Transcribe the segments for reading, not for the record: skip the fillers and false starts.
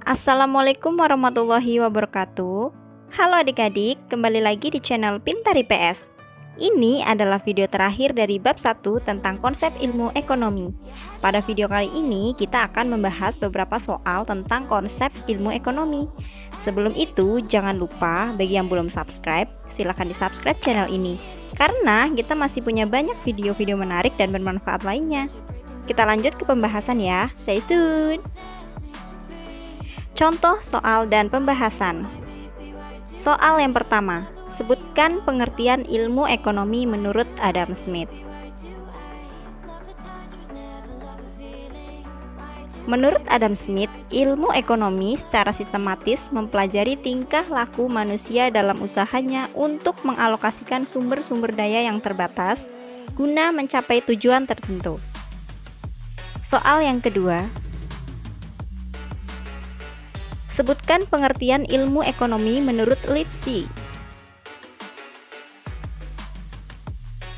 Assalamualaikum warahmatullahi wabarakatuh. Halo adik-adik, kembali lagi di channel Pintar IPS. Ini adalah video terakhir dari bab 1 tentang konsep ilmu ekonomi. Pada video kali ini kita akan membahas beberapa soal tentang konsep ilmu ekonomi. Sebelum itu, jangan lupa bagi yang belum subscribe, silahkan di subscribe channel ini, karena kita masih punya banyak video-video menarik dan bermanfaat lainnya. Kita lanjut ke pembahasan ya, stay tune. Contoh soal dan pembahasan. Soal yang pertama, sebutkan pengertian ilmu ekonomi menurut Adam Smith. Menurut Adam Smith, ilmu ekonomi secara sistematis mempelajari tingkah laku manusia dalam usahanya untuk mengalokasikan sumber-sumber daya yang terbatas guna mencapai tujuan tertentu. Soal yang kedua, sebutkan pengertian ilmu ekonomi menurut Lipsy.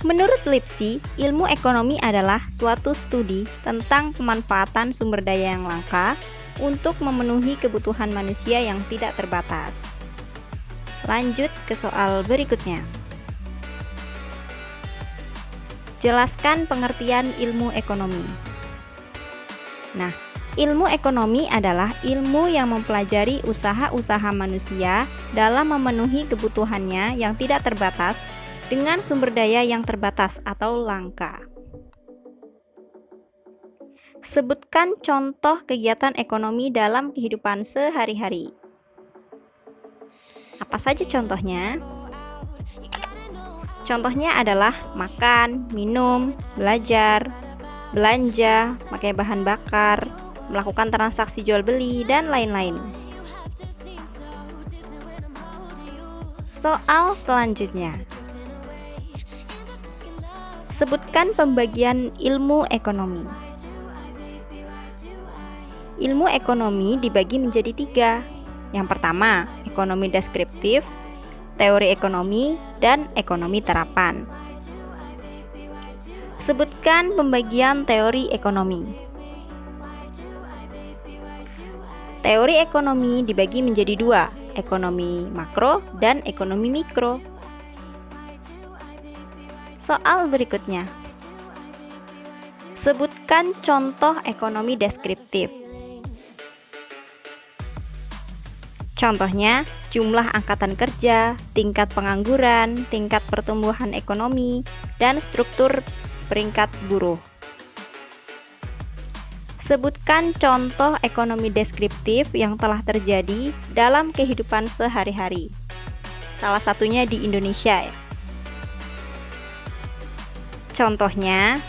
Menurut Lipsy, ilmu ekonomi adalah suatu studi tentang pemanfaatan sumber daya yang langka untuk memenuhi kebutuhan manusia yang tidak terbatas. Lanjut ke soal berikutnya. Jelaskan pengertian ilmu ekonomi. Nah, ilmu ekonomi adalah ilmu yang mempelajari usaha-usaha manusia dalam memenuhi kebutuhannya yang tidak terbatas dengan sumber daya yang terbatas atau langka. Sebutkan contoh kegiatan ekonomi dalam kehidupan sehari-hari. Apa saja contohnya? Contohnya adalah makan, minum, belajar, belanja, pakai bahan bakar, melakukan transaksi jual beli, dan lain-lain. Soal selanjutnya. Sebutkan pembagian ilmu ekonomi. Ilmu ekonomi dibagi menjadi 3. Yang pertama, ekonomi deskriptif, teori ekonomi, dan ekonomi terapan. Sebutkan pembagian teori ekonomi. Teori ekonomi dibagi menjadi 2, ekonomi makro dan ekonomi mikro. Soal berikutnya. Sebutkan contoh ekonomi deskriptif. Contohnya, jumlah angkatan kerja, tingkat pengangguran, tingkat pertumbuhan ekonomi, dan struktur peringkat buruh. Sebutkan contoh ekonomi deskriptif yang telah terjadi dalam kehidupan sehari-hari. Salah satunya di Indonesia. Contohnya,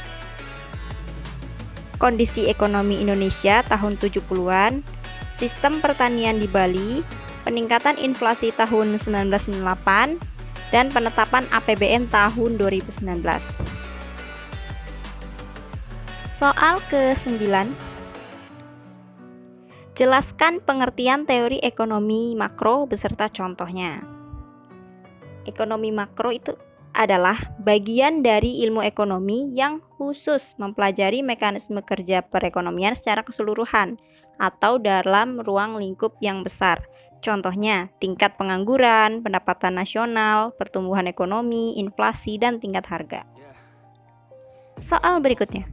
kondisi ekonomi Indonesia tahun 70-an, sistem pertanian di Bali, peningkatan inflasi tahun 1998, dan penetapan APBN tahun 2019. Soal ke-9. Jelaskan pengertian teori ekonomi makro beserta contohnya. Ekonomi makro itu adalah bagian dari ilmu ekonomi yang khusus mempelajari mekanisme kerja perekonomian secara keseluruhan atau dalam ruang lingkup yang besar. Contohnya, tingkat pengangguran, pendapatan nasional, pertumbuhan ekonomi, inflasi, dan tingkat harga. Soal berikutnya.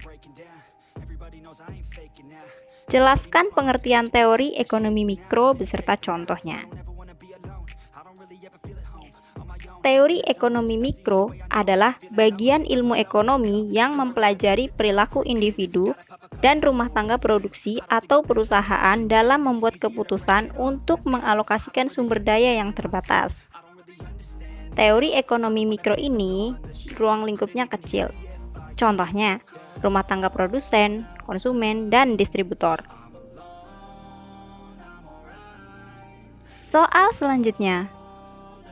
Jelaskan pengertian teori ekonomi mikro beserta contohnya. Teori ekonomi mikro adalah bagian ilmu ekonomi yang mempelajari perilaku individu dan rumah tangga produksi atau perusahaan dalam membuat keputusan untuk mengalokasikan sumber daya yang terbatas. Teori ekonomi mikro ini ruang lingkupnya kecil. Contohnya, rumah tangga produsen, konsumen, dan distributor. Soal selanjutnya.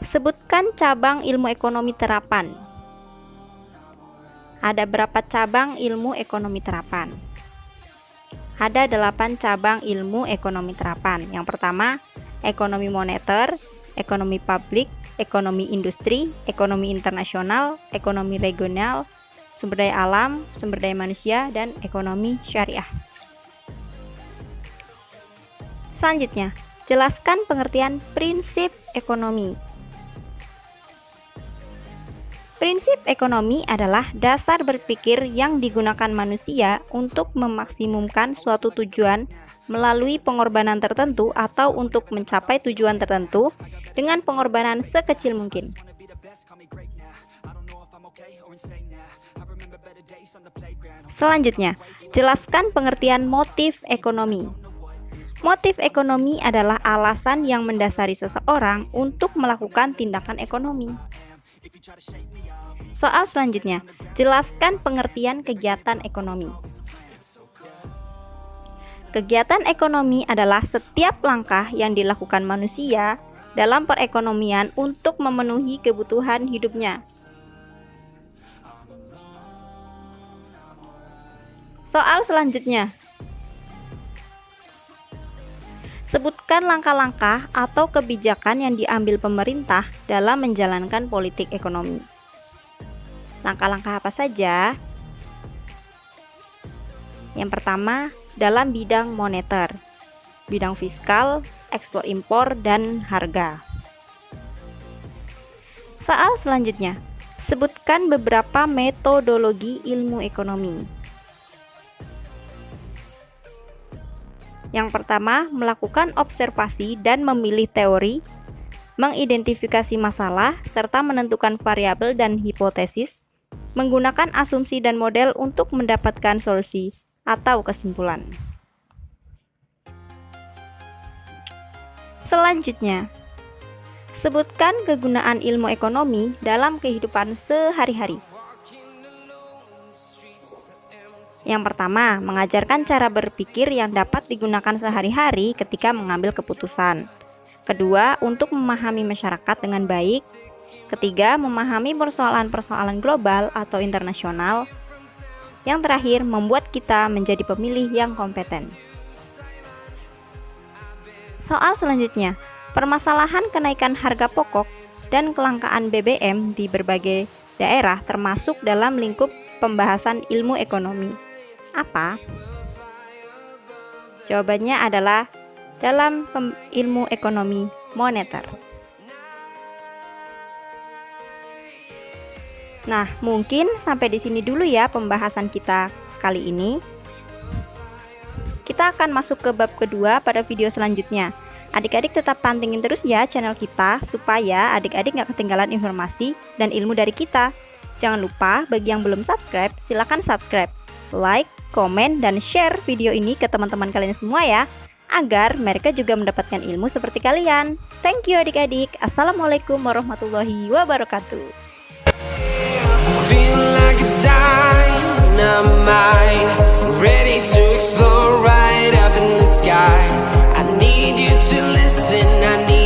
Sebutkan cabang ilmu ekonomi terapan. Ada berapa cabang ilmu ekonomi terapan? Ada 8 cabang ilmu ekonomi terapan. Yang pertama, ekonomi moneter, ekonomi publik, ekonomi industri, ekonomi internasional, ekonomi regional, sumber daya alam, sumber daya manusia, dan ekonomi syariah. Selanjutnya, jelaskan pengertian prinsip ekonomi. Prinsip ekonomi adalah dasar berpikir yang digunakan manusia untuk memaksimumkan suatu tujuan melalui pengorbanan tertentu atau untuk mencapai tujuan tertentu dengan pengorbanan sekecil mungkin. Selanjutnya, jelaskan pengertian motif ekonomi. Motif ekonomi adalah alasan yang mendasari seseorang untuk melakukan tindakan ekonomi. Soal selanjutnya, jelaskan pengertian kegiatan ekonomi. Kegiatan ekonomi adalah setiap langkah yang dilakukan manusia dalam perekonomian untuk memenuhi kebutuhan hidupnya. Soal selanjutnya, sebutkan langkah-langkah atau kebijakan yang diambil pemerintah dalam menjalankan politik ekonomi. Langkah-langkah apa saja? Yang pertama, dalam bidang moneter, bidang fiskal, ekspor impor, dan harga. Soal selanjutnya, sebutkan beberapa metodologi ilmu ekonomi. Yang pertama, melakukan observasi dan memilih teori, mengidentifikasi masalah, serta menentukan variabel dan hipotesis, menggunakan asumsi dan model untuk mendapatkan solusi atau kesimpulan. Selanjutnya, sebutkan kegunaan ilmu ekonomi dalam kehidupan sehari-hari. Yang pertama, mengajarkan cara berpikir yang dapat digunakan sehari-hari ketika mengambil keputusan. Kedua, untuk memahami masyarakat dengan baik. Ketiga, memahami persoalan-persoalan global atau internasional. Yang terakhir, membuat kita menjadi pemilih yang kompeten. Soal selanjutnya, permasalahan kenaikan harga pokok dan kelangkaan BBM di berbagai daerah termasuk dalam lingkup pembahasan ilmu ekonomi. Apa? Jawabannya adalah dalam ilmu ekonomi moneter. Nah, mungkin sampai di sini dulu ya pembahasan kita kali ini. Kita akan masuk ke bab kedua pada video selanjutnya. Adik-adik tetap pantengin terus ya channel kita, supaya adik-adik gak ketinggalan informasi dan ilmu dari kita. Jangan lupa, bagi yang belum subscribe, silakan subscribe, like, komen, dan share video ini ke teman-teman kalian semua ya, agar mereka juga mendapatkan ilmu seperti kalian. Thank you adik-adik. Assalamualaikum warahmatullahi wabarakatuh. Feeling like a dynamite, ready to explode right up in the sky. I need you to listen, I need